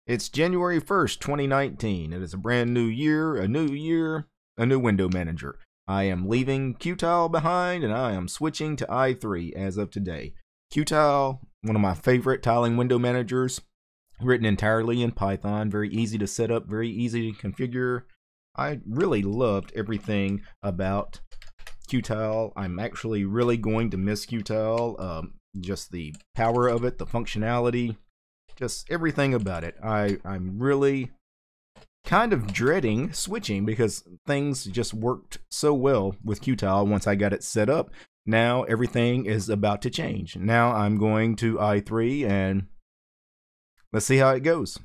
It's January 1st, 2019. It is a brand new year, a new window manager. I am leaving Qtile behind and I am switching to i3 as of today. Qtile, one of my favorite tiling window managers, written entirely in Python, very easy to set up, very easy to configure. I really loved everything about Qtile. I'm actually really going to miss Qtile, just the power of it, the functionality, just everything about it. I'm really kind of dreading switching because things just worked so well with Qtile once I got it set up. Now everything is about to change. Now I'm going to i3 and let's see how it goes.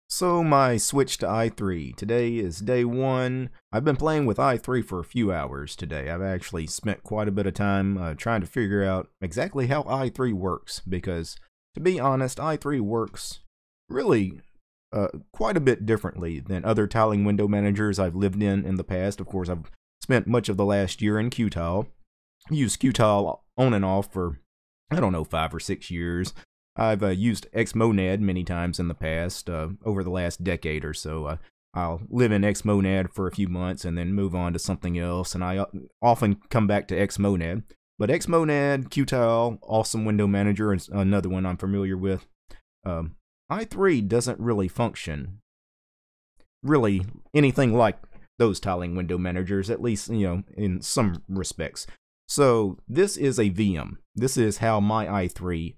So my switch to i3. Today is day one. I've been playing with i3 for a few hours today. I've actually spent quite a bit of time trying to figure out exactly how i3 works, because to be honest, i3 works really quite a bit differently than other tiling window managers I've lived in the past. Of course, I've spent much of the last year in Qtile. Used Qtile on and off for, I don't know, 5 or 6 years. I've used Xmonad many times in the past, over the last decade or so. I'll live in Xmonad for a few months and then move on to something else, and I often come back to Xmonad. But Xmonad, Qtile, awesome window manager, is another one I'm familiar with. i3 doesn't really function really anything like those tiling window managers, at least, you know, in some respects. So this is a VM. This is how my i3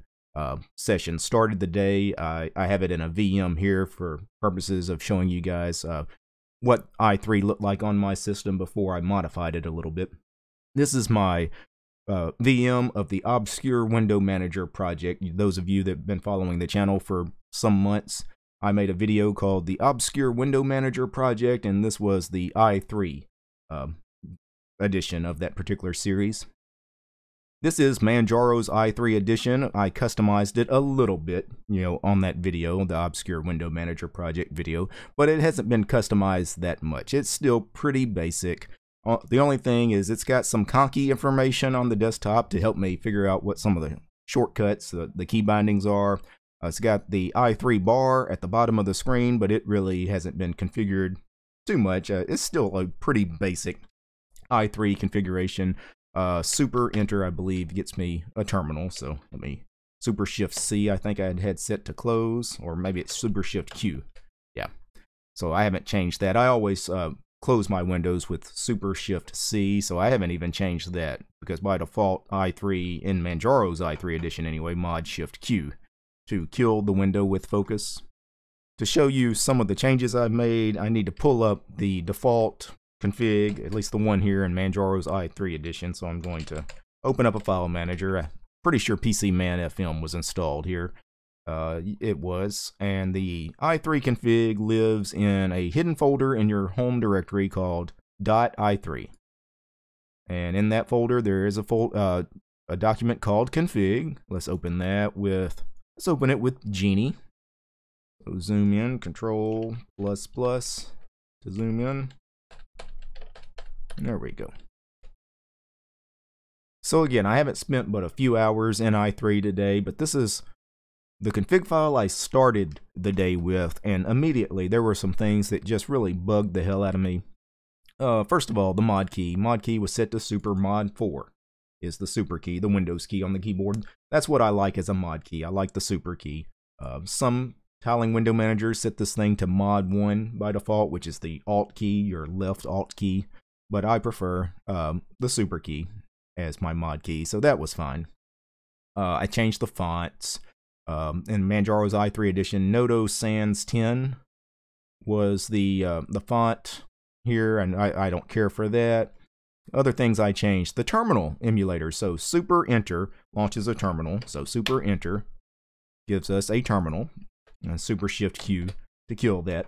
session started the day. I have it in a VM here for purposes of showing you guys what i3 looked like on my system before I modified it a little bit. This is my VM of the Obscure Window Manager project. Those of you that have been following the channel for some months, I made a video called the Obscure Window Manager project, and this was the i3 edition of that particular series. This is Manjaro's i3 edition. I customized it a little bit, you know, on that video, the Obscure Window Manager project video, but it hasn't been customized that much. It's still pretty basic. The only thing is it's got some conky information on the desktop to help me figure out what some of the shortcuts, the key bindings are. It's got the i3 bar at the bottom of the screen, but it really hasn't been configured too much. It's still a pretty basic i3 configuration. Super enter, I believe, gets me a terminal. So let me super shift C, I think I had set to close, or maybe it's super shift Q. Yeah. So I haven't changed that. I always close my windows with super shift C, so I haven't even changed that, because by default i3 in Manjaro's i3 edition anyway, mod shift Q to kill the window with focus. To show you some of the changes I've made, I need to pull up the default config, at least the one here in Manjaro's i3 edition. So I'm going to open up a file manager. I'm pretty sure PCMan-FM was installed here. It was, and the i3 config lives in a hidden folder in your home directory called .i3. And in that folder there is a document called config. Let's open it with Genie. So zoom in, Control ++ to zoom in. There we go. So again, I haven't spent but a few hours in i3 today, but this is the config file I started the day with, and immediately there were some things that just really bugged the hell out of me. First of all, the mod key. Mod key was set to super. Mod 4 is the super key, the Windows key on the keyboard. That's what I like as a mod key. I like the super key. Some tiling window managers set this thing to mod 1 by default, which is the alt key, your left alt key. But I prefer the super key as my mod key, so that was fine. I changed the fonts. In Manjaro's i3 edition, Nodo Sans 10 was the font here, and I don't care for that. Other things I changed: the terminal emulator. So super enter launches a terminal. So super enter gives us a terminal, and super shift Q to kill that.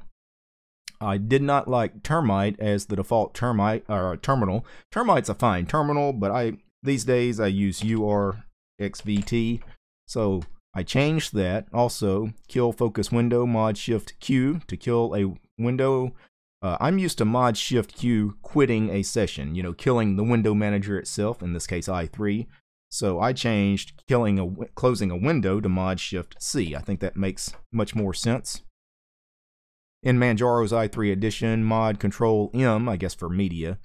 I did not like termite as the default terminal. Termite's a fine terminal, but these days I use URXVT. So I changed that. Also, kill focus window, mod shift Q to kill a window I'm used to mod shift Q quitting a session, you know, killing the window manager itself, in this case i3. So I changed closing a window to mod shift C. I think that makes much more sense. In Manjaro's i3 edition, mod control M, I guess for media,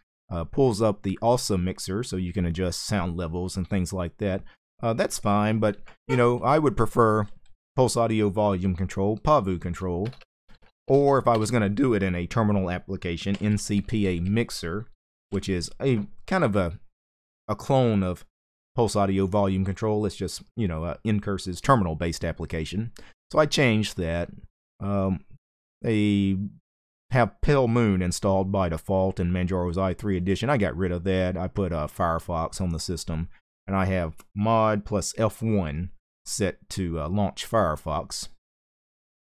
pulls up the awesome mixer so you can adjust sound levels and things like that. That's fine, but you know, I would prefer pulse audio volume control, PAVU control, or if I was going to do it in a terminal application, NCPA mixer, which is a kind of a clone of pulse audio volume control. It's just, you know, Ncurse's terminal based application. So I changed that. They have Pale Moon installed by default in Manjaro's i3 edition. I got rid of that. I put Firefox on the system, and I have mod plus F1 set to launch Firefox.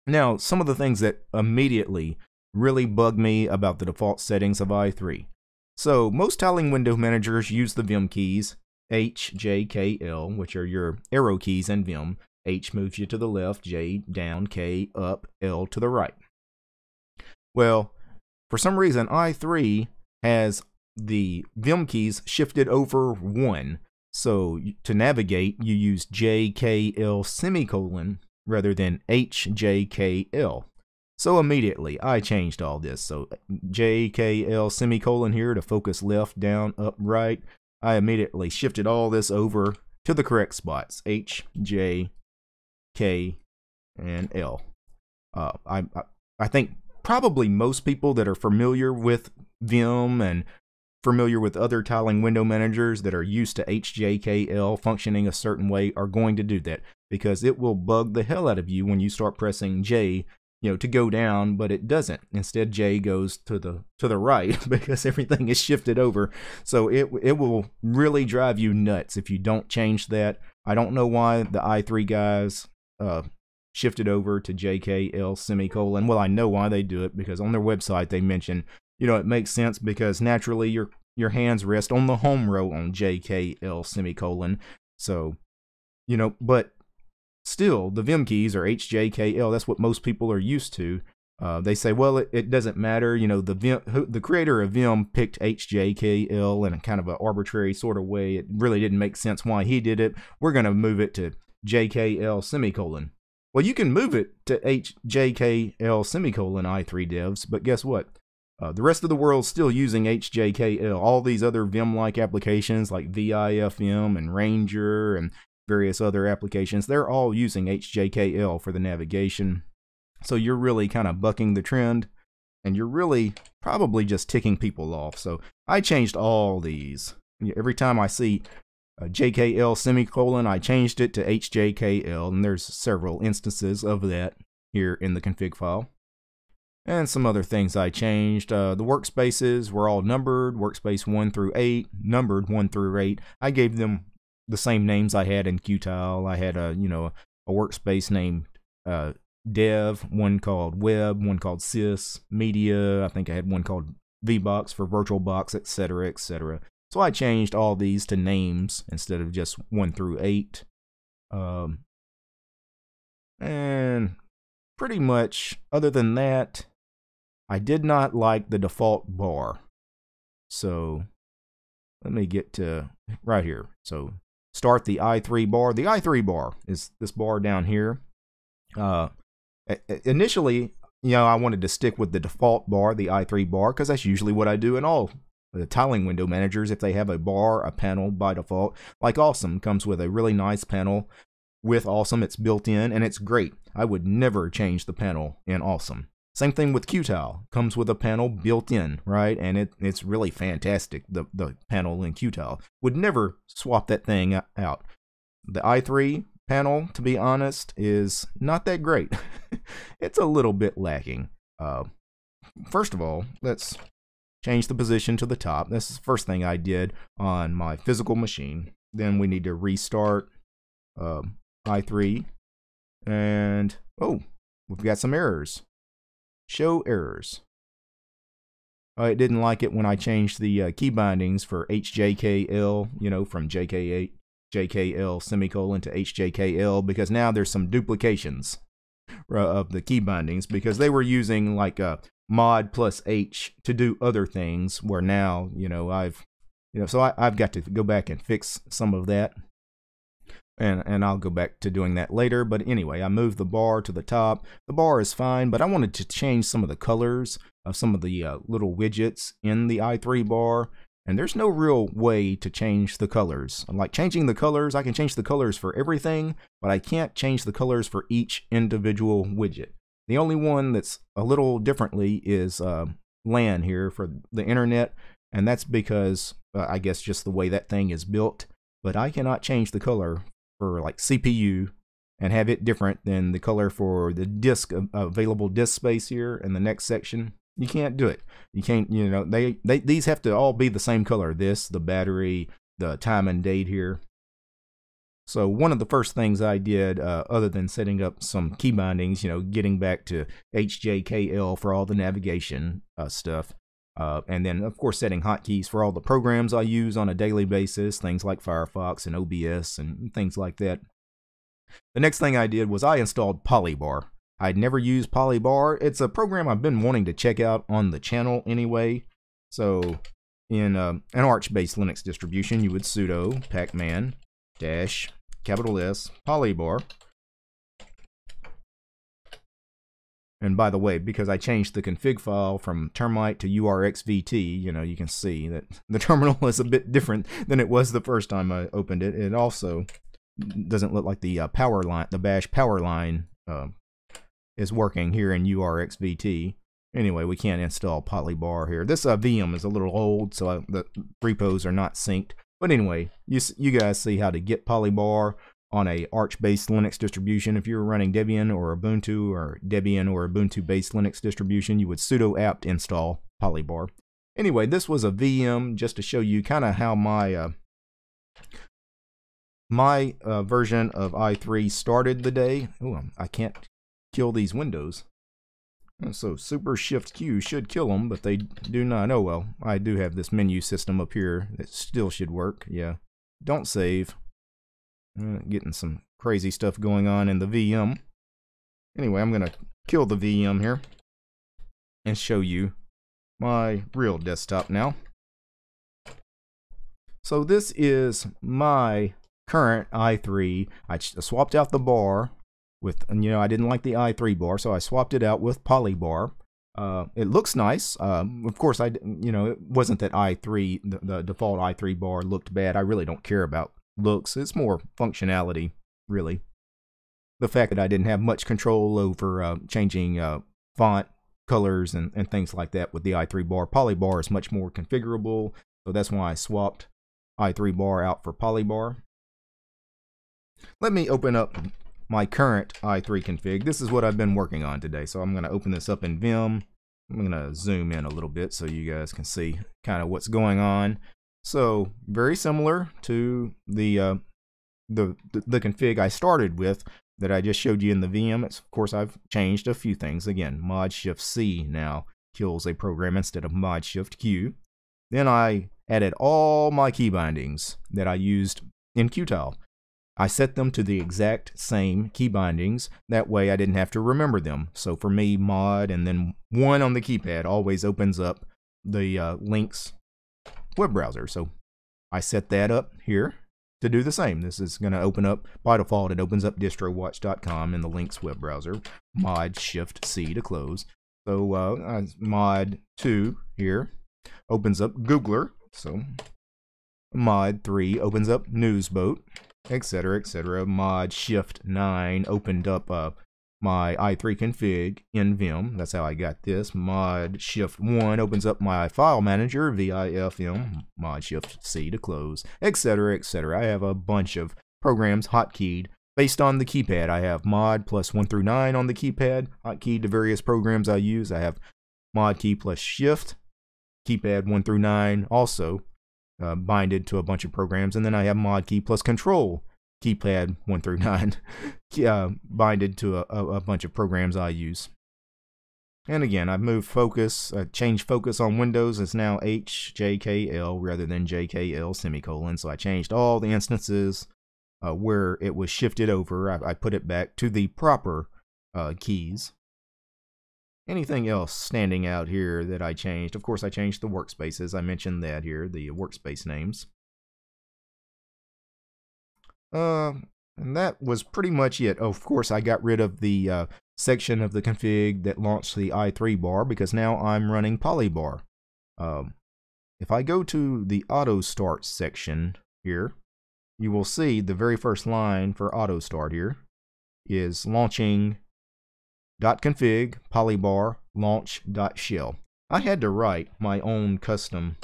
Now, some of the things that immediately really bug me about the default settings of i3. So, most tiling window managers use the Vim keys, H, J, K, L, which are your arrow keys in Vim. H moves you to the left, J down, K up, L to the right. Well, for some reason, i3 has the Vim keys shifted over 1. So to navigate, you use J, K, L semicolon rather than H, J, K, L. So immediately, I changed all this. So J, K, L semicolon here to focus left, down, up, right. I immediately shifted all this over to the correct spots, H, J, K, and L. I think probably most people that are familiar with Vim and familiar with other tiling window managers that are used to HJKL functioning a certain way are going to do that, because it will bug the hell out of you when you start pressing J, you know, to go down, but it doesn't. Instead, J goes to the right because everything is shifted over. So it will really drive you nuts if you don't change that. I don't know why the i3 guys shifted over to JKL semicolon. Well, I know why they do it, because on their website they mention, you know, it makes sense because naturally your hands rest on the home row on JKL semicolon. So, you know, but still, the Vim keys are HJKL. That's what most people are used to. They say, well, it doesn't matter. You know, the creator of Vim picked HJKL in a kind of an arbitrary sort of way. It really didn't make sense why he did it. We're going to move it to JKL semicolon. Well, you can move it to HJKL semicolon i3 devs, but guess what? The rest of the world's still using HJKL. All these other Vim-like applications like VIFM and Ranger and various other applications, they're all using HJKL for the navigation. So you're really kind of bucking the trend, and you're really probably just ticking people off. So I changed all these. Every time I see JKL semicolon, I changed it to HJKL, and there's several instances of that here in the config file. And some other things I changed. The workspaces were all numbered, workspace 1 through 8, numbered 1 through 8. I gave them the same names I had in Qtile. I had a workspace named Dev, one called Web, one called Sys, Media. I think I had one called VBox for VirtualBox, etc., etc. So I changed all these to names instead of just 1 through 8. And pretty much, other than that, I did not like the default bar. So let me get to right here. So start the i3 bar. The i3 bar is this bar down here. Initially, I wanted to stick with the default bar, the i3 bar, because that's usually what I do in all the tiling window managers. If they have a bar, a panel by default, like Awesome comes with a really nice panel with Awesome. It's built in and it's great. I would never change the panel in Awesome. Same thing with Qtile. Comes with a panel built in, right? And it's really fantastic, the panel in Qtile. Would never swap that thing out. The i3 panel, to be honest, is not that great. It's a little bit lacking. First of all, let's change the position to the top. This is the first thing I did on my physical machine. Then we need to restart i3. And, oh, we've got some errors. Show errors. It didn't like it when I changed the key bindings for HJKL, from JKL semicolon to HJKL, because now there's some duplications of the key bindings, because they were using like mod plus H to do other things, where now, so I've got to go back and fix some of that. And I'll go back to doing that later. But anyway, I moved the bar to the top. The bar is fine, but I wanted to change some of the colors of some of the little widgets in the i3 bar. And there's no real way to change the colors. Like changing the colors, I can change the colors for everything, but I can't change the colors for each individual widget. The only one that's a little differently is LAN here for the internet. And that's because, I guess, just the way that thing is built. But I cannot change the color for like CPU and have it different than the color for the disk available disk space here in the next section. You can't do it. You can't, these have to all be the same color. This, the battery, the time and date here. So one of the first things I did, other than setting up some key bindings, getting back to HJKL for all the navigation stuff, and then of course setting hotkeys for all the programs I use on a daily basis, things like Firefox and OBS and things like that. The next thing I did was I installed Polybar. I'd never used Polybar. It's a program I've been wanting to check out on the channel anyway. So in an Arch-based Linux distribution, you would sudo pacman -S Polybar. And by the way, because I changed the config file from termite to urxvt, you can see that the terminal is a bit different than it was the first time I opened it. It also doesn't look like the power line, the bash power line is working here in urxvt. Anyway, we can't install Polybar here. This VM is a little old, so the repos are not synced. But anyway, you guys see how to get Polybar on a Arch-based Linux distribution. If you're running Debian or Ubuntu or Debian or Ubuntu-based Linux distribution, you would sudo apt install Polybar. Anyway, this was a VM just to show you kind of how my version of i3 started the day. Oh, I can't kill these windows. So Super Shift Q should kill them, but they do not. Oh well, I do have this menu system up here that still should work. Yeah, don't save. Getting some crazy stuff going on in the VM. Anyway, I'm gonna kill the VM here and show you my real desktop now. So this is my current i3. I swapped out the bar with, I didn't like the i3 bar, so I swapped it out with Polybar. It looks nice. Of course, it wasn't that i3, the default i3 bar looked bad. I really don't care about looks. It's more functionality, really. The fact that I didn't have much control over changing font colors and things like that with the i3 bar. Polybar is much more configurable, so that's why I swapped i3 bar out for Polybar. Let me open up my current i3 config. This is what I've been working on today. So I'm going to open this up in Vim. I'm going to zoom in a little bit so you guys can see kind of what's going on. So very similar to the config I started with that I just showed you in the VM. Of course, I've changed a few things. Again, mod shift C now kills a program instead of mod shift Q. Then I added all my key bindings that I used in Qtile. I set them to the exact same key bindings. That way I didn't have to remember them. So for me, mod and then 1 on the keypad always opens up the Lynx web browser. So I set that up here to do the same. This is going to open up, by default, it opens up distrowatch.com in the Lynx web browser. Mod shift C to close. So mod 2 here opens up Googler. So mod 3 opens up Newsboat, etc., etc. Mod shift 9 opened up my i3 config in Vim. That's how I got this. Mod shift 1 opens up my file manager, VIFM. Mod shift C to close, etc., etc. I have a bunch of programs hotkeyed based on the keypad. I have mod plus 1 through 9 on the keypad, hotkeyed to various programs I use. I have mod key plus shift, keypad 1 through 9 also binded to a bunch of programs, and then I have mod key plus control, keypad 1 through 9 binded to a bunch of programs I use. And again, I've moved focus, changed focus on Windows. It's now HJKL rather than JKL semicolon. So I changed all the instances where it was shifted over. I put it back to the proper keys. anything else standing out here that I changed? Of course, I changed the workspaces. I mentioned that here, the workspace names. And that was pretty much it. Oh, of course, I got rid of the section of the config that launched the i3 bar because now I'm running polybar. If I go to the auto start section here, you will see the very first line for auto start here is launching .config polybar launch.shell. I had to write my own custom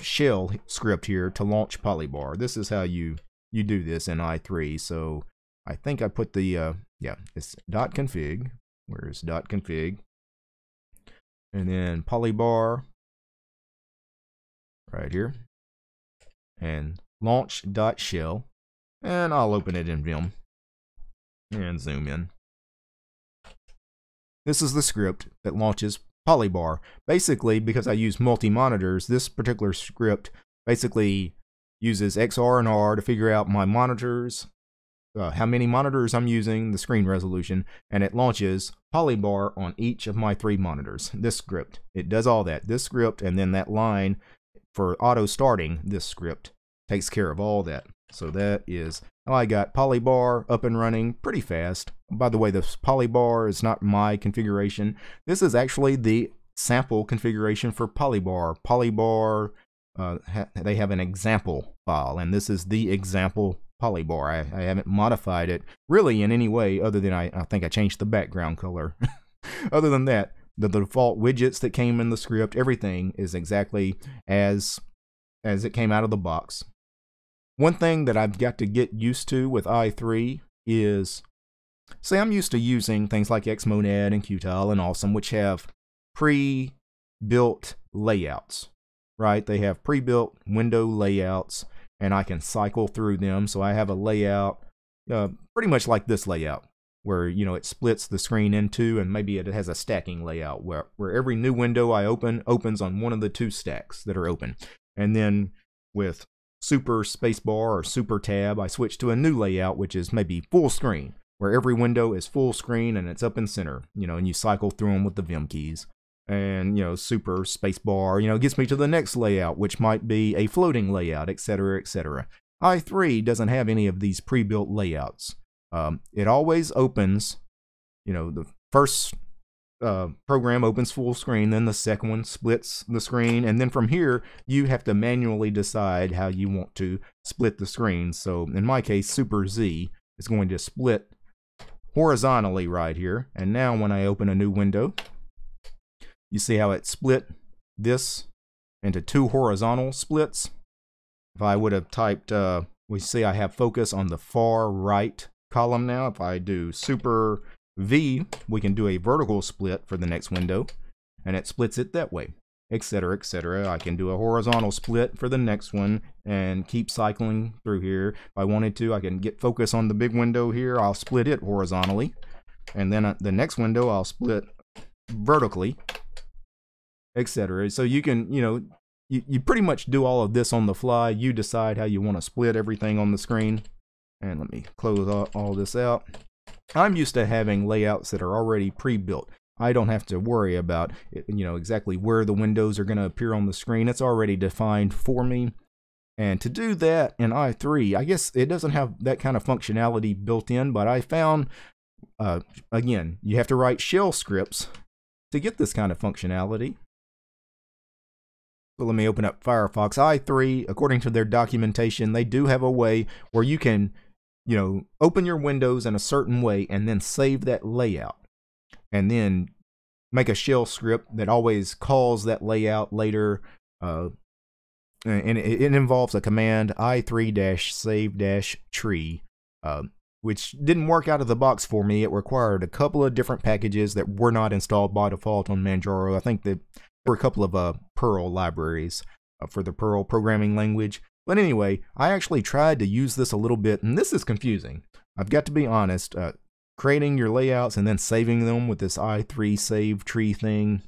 shell script here to launch polybar. This is how you do this in i3. So I think I put the it's .config. Where's .config? And then polybar right here, and launch.shell, and I'll open it in Vim and zoom in. This is the script that launches polybar. Basically, because I use multi-monitors, this particular script basically uses XR and R to figure out my monitors, how many monitors I'm using, the screen resolution, and it launches polybar on each of my 3 monitors. This script, it does all that. This script, and then that line for auto starting, this script takes care of all that. So that is how I got polybar up and running pretty fast. By the way, this polybar is not my configuration. This is actually the sample configuration for polybar. Polybar, they have an example file, and this is the example polybar. I haven't modified it really in any way other than I think I changed the background color. Other than that, the default widgets that came in the script, everything is exactly as it came out of the box. One thing that I've got to get used to with i3 is, say I'm used to using things like Xmonad and Qtile and Awesome, which have pre-built layouts, right? They have pre-built window layouts, and I can cycle through them. So I have a layout pretty much like this layout, where it splits the screen in 2, and maybe it has a stacking layout where every new window I open opens on one of the 2 stacks that are open. And then with super spacebar or super tab, I switch to a new layout, which is maybe full screen, where every window is full screen and it's up in center, and you cycle through them with the Vim keys. And, super spacebar, gets me to the next layout, which might be a floating layout, etc., etc. i3 doesn't have any of these pre-built layouts. It always opens, the first program opens full screen, then the second one splits the screen, and then from here you have to manually decide how you want to split the screen. So in my case, Super Z is going to split horizontally right here, and now when I open a new window, you see how it split this into 2 horizontal splits. If I would have typed, we see I have focus on the far right column now. If I do Super V, we can do a vertical split for the next window, and it splits it that way, etc., etc. I can do a horizontal split for the next one and keep cycling through here. If I wanted to, I can get focus on the big window here. I'll split it horizontally, and then the next window I'll split vertically, etc. So you can, you pretty much do all of this on the fly. You decide how you want to split everything on the screen. And let me close all this out. I'm used to having layouts that are already pre-built. I don't have to worry about exactly where the windows are going to appear on the screen. It's already defined for me. And to do that in i3, I guess it doesn't have that kind of functionality built in, but I found, again, you have to write shell scripts to get this kind of functionality. So let me open up Firefox. i3, according to their documentation, they do have a way where you can, open your windows in a certain way and then save that layout. And then make a shell script that always calls that layout later. And it involves a command i3-save-tree, which didn't work out of the box for me. It required a couple of different packages that were not installed by default on Manjaro. I think that there were a couple of Perl libraries for the Perl programming language. But anyway, I actually tried to use this a little bit, and this is confusing. I've got to be honest. Creating your layouts and then saving them with this i3 save tree thing,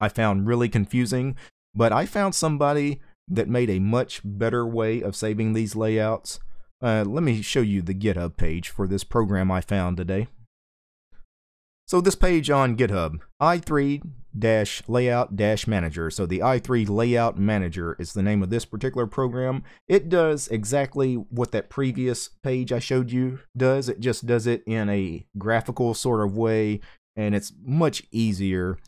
I found really confusing. But I found somebody that made a much better way of saving these layouts. Let me show you the GitHub page for this program I found today. So this page on GitHub, i3-layout-manager. So the i3 layout manager is the name of this particular program. It does exactly what that previous page I showed you does. It just does it in a graphical sort of way, and it's much easier,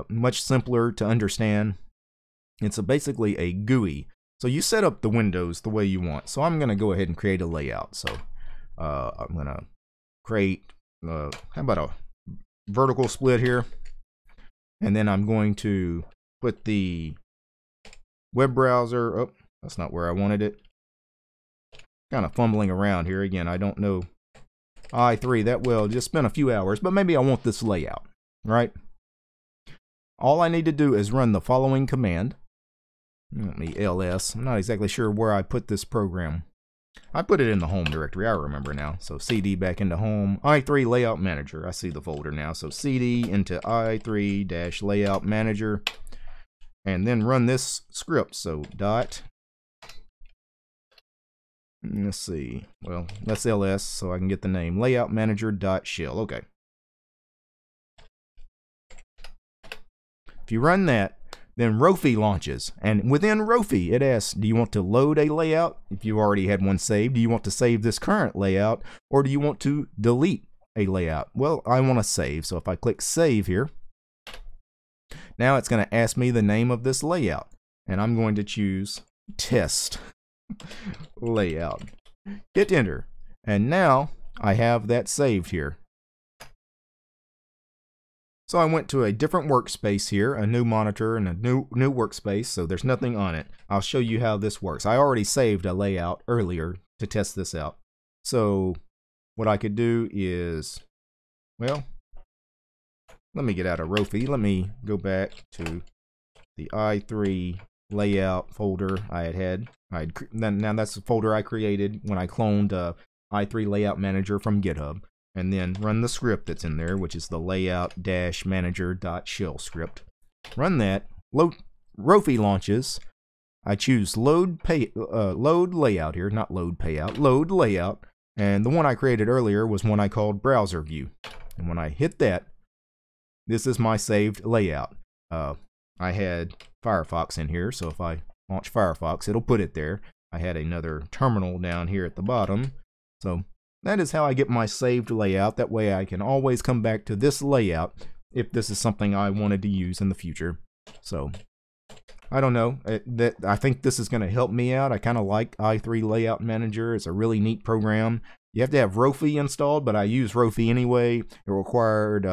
much simpler to understand. It's basically a GUI. So you set up the windows the way you want. So I'm going to go ahead and create a layout. So I'm going to create, how about a vertical split here, and then I'm going to put the web browser. Oh, that's not where I wanted it. Kind of fumbling around here again. I don't know i3 that well. Just spent a few hours, but maybe I want this layout, right? All I need to do is run the following command. Let me ls. I'm not exactly sure where I put this program. I put it in the home directory, I remember now. So cd back into home, i3 layout manager. I see the folder now. So cd into i3-layout manager, and then run this script. So dot, let's see, well, let's ls so I can get the name, layout manager dot shell. Okay. If you run that, then Rofi launches, and within Rofi it asks, do you want to load a layout? If you already had one saved, do you want to save this current layout, or do you want to delete a layout? Well, I want to save, so if I click save here, now it's going to ask me the name of this layout, and I'm going to choose test layout. Hit enter, and now I have that saved here. So I went to a different workspace here, a new monitor and a new workspace, so there's nothing on it. I'll show you how this works. I already saved a layout earlier to test this out. So what I could do is, well, let me get out of Rofi. Let me go back to the i3 layout folder I had. Now that's the folder I created when I cloned i3 layout manager from GitHub. And then run the script that's in there, which is the layout-manager.shell script. Run that. Rofi launches. I choose load layout here, not load payout, load layout. And the one I created earlier was one I called browser view. And when I hit that, this is my saved layout. I had Firefox in here, so if I launch Firefox, it'll put it there. I had another terminal down here at the bottom. So that is how I get my saved layout. That way I can always come back to this layout if this is something I wanted to use in the future. So, I don't know. I think this is going to help me out. I kind of like i3 Layout Manager. It's a really neat program. You have to have Rofi installed, but I use Rofi anyway. It required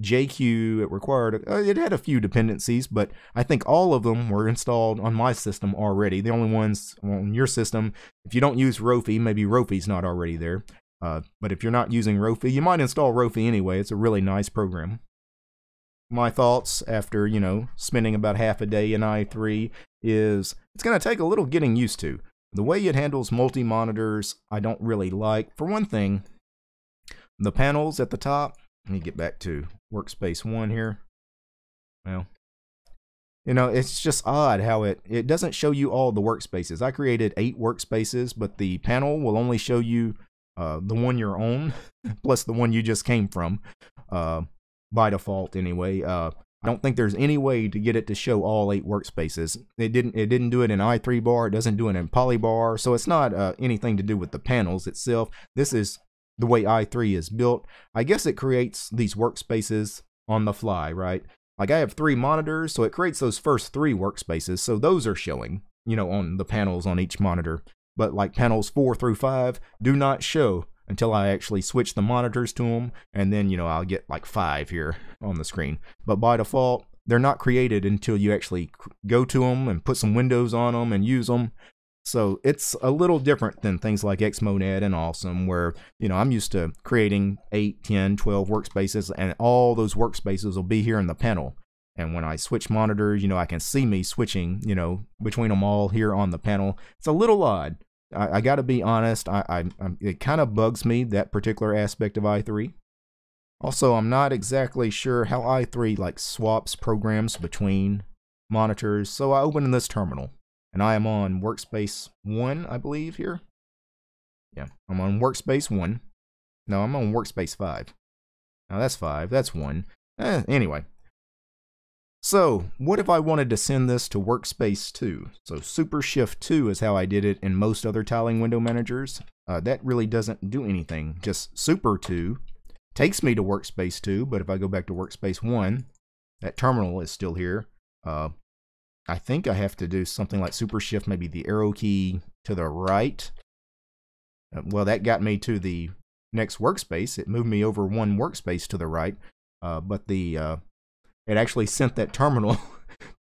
JQ. It had a few dependencies, but I think all of them were installed on my system already. The only ones on your system, if you don't use Rofi, maybe Rofi's not already there. But if you're not using Rofi, you might install Rofi anyway. It's a really nice program. My thoughts after, spending about half a day in i3 is it's going to take a little getting used to. The way it handles multi-monitors, I don't really like. For one thing, the panels at the top, let me get back to workspace 1 here. Well, it's just odd how it doesn't show you all the workspaces. I created 8 workspaces, but the panel will only show you the one you're on, plus the one you just came from, by default anyway. I don't think there's any way to get it to show all 8 workspaces. It didn't do it in i3 bar, it doesn't do it in polybar, so it's not anything to do with the panels itself. This is the way i3 is built. I guess it creates these workspaces on the fly, right? Like I have 3 monitors, so it creates those first 3 workspaces, so those are showing, on the panels on each monitor. But like panels 4 through 5 do not show until I actually switch the monitors to them, and then, I'll get like 5 here on the screen. But by default, they're not created until you actually go to them and put some windows on them and use them. So it's a little different than things like Xmonad and Awesome, where, I'm used to creating 8, 10, 12 workspaces, and all those workspaces will be here in the panel. And when I switch monitors, I can see me switching, between them all here on the panel. It's a little odd. I got to be honest, it kind of bugs me, that particular aspect of i3. Also, I'm not exactly sure how i3 swaps programs between monitors, so I open this terminal, and I am on workspace 1, I believe, here. Yeah, I'm on workspace 1. No, I'm on workspace 5. Now that's 5, that's 1. Anyway. So, what if I wanted to send this to workspace 2? So Super Shift 2 is how I did it in most other tiling window managers. That really doesn't do anything. Just Super 2 takes me to workspace 2, but if I go back to workspace 1, that terminal is still here. I think I have to do something like Super Shift, maybe the arrow key to the right. Well, that got me to the next workspace. It moved me over one workspace to the right, but it actually sent that terminal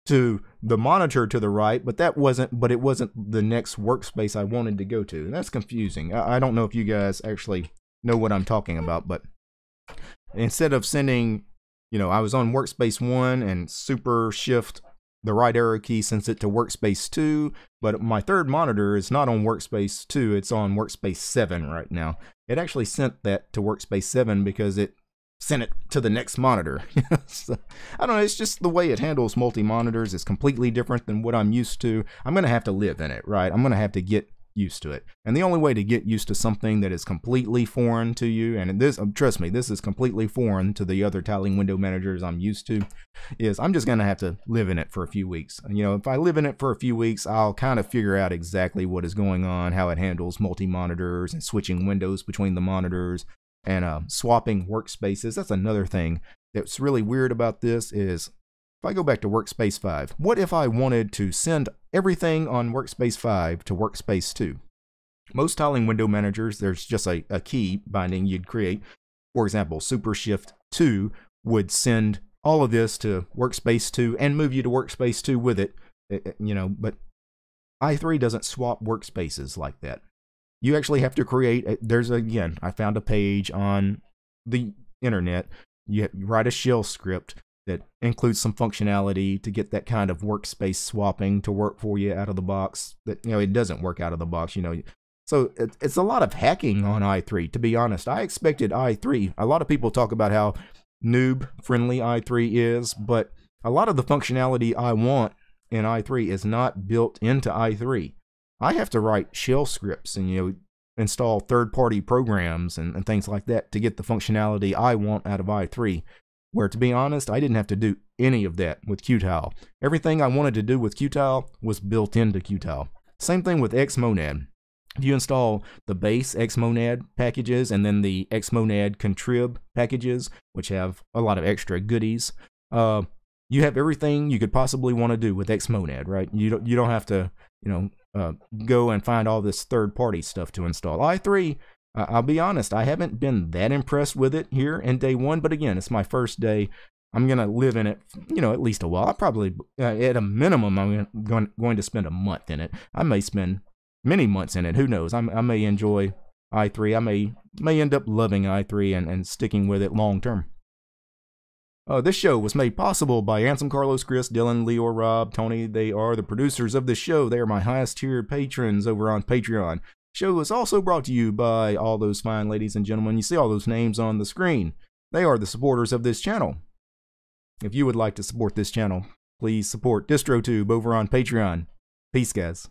to the monitor to the right, but it wasn't the next workspace I wanted to go to. And that's confusing. I don't know if you guys actually know what I'm talking about, but instead of sending, I was on workspace 1 and Super Shift the right arrow key sends it to workspace 2, but my third monitor is not on workspace 2, it's on workspace 7 right now. It actually sent that to workspace 7 because it sent it to the next monitor. So, I don't know, it's just the way it handles multi-monitors is completely different than what I'm used to. I'm going to have to live in it, right? I'm going to have to get used to it. And the only way to get used to something that is completely foreign to you, and this, trust me, this is completely foreign to the other tiling window managers I'm used to, is I'm just going to have to live in it for a few weeks. If I live in it for a few weeks, I'll kind of figure out exactly what is going on, how it handles multi-monitors and switching windows between the monitors and swapping workspaces. That's another thing that's really weird about this is, if I go back to workspace 5, what if I wanted to send everything on workspace 5 to workspace 2? Most tiling window managers, there's just a key binding you'd create. For example, Super Shift 2 would send all of this to workspace 2 and move you to workspace 2 with it, but i3 doesn't swap workspaces like that. You actually have to create, again, I found a page on the internet. You write a shell script that includes some functionality to get that kind of workspace swapping to work for you out of the box. That it doesn't work out of the box, So it's a lot of hacking on i3. To be honest, I expected i3. A lot of people talk about how noob friendly i3 is, but a lot of the functionality I want in i3 is not built into i3. I have to write shell scripts and install third-party programs and things like that to get the functionality I want out of i3. Where, to be honest, I didn't have to do any of that with Qtile. Everything I wanted to do with Qtile was built into Qtile. Same thing with Xmonad. If you install the base Xmonad packages and then the Xmonad contrib packages, which have a lot of extra goodies, you have everything you could possibly want to do with Xmonad, right? You don't have to, go and find all this third-party stuff to install. i3, I'll be honest, I haven't been that impressed with it here in day 1, but again, it's my first day. I'm going to live in it, at least a while. I probably, at a minimum, I'm going to spend a month in it. I may spend many months in it. Who knows? I may enjoy i3. I may end up loving i3 and sticking with it long term. This show was made possible by Ansem, Carlos, Chris, Dylan, Leo, Rob, Tony. They are the producers of this show. They are my highest tier patrons over on Patreon. Show is also brought to you by all those fine ladies and gentlemen. You see all those names on the screen. They are the supporters of this channel. If you would like to support this channel, please support DistroTube over on Patreon. Peace, guys.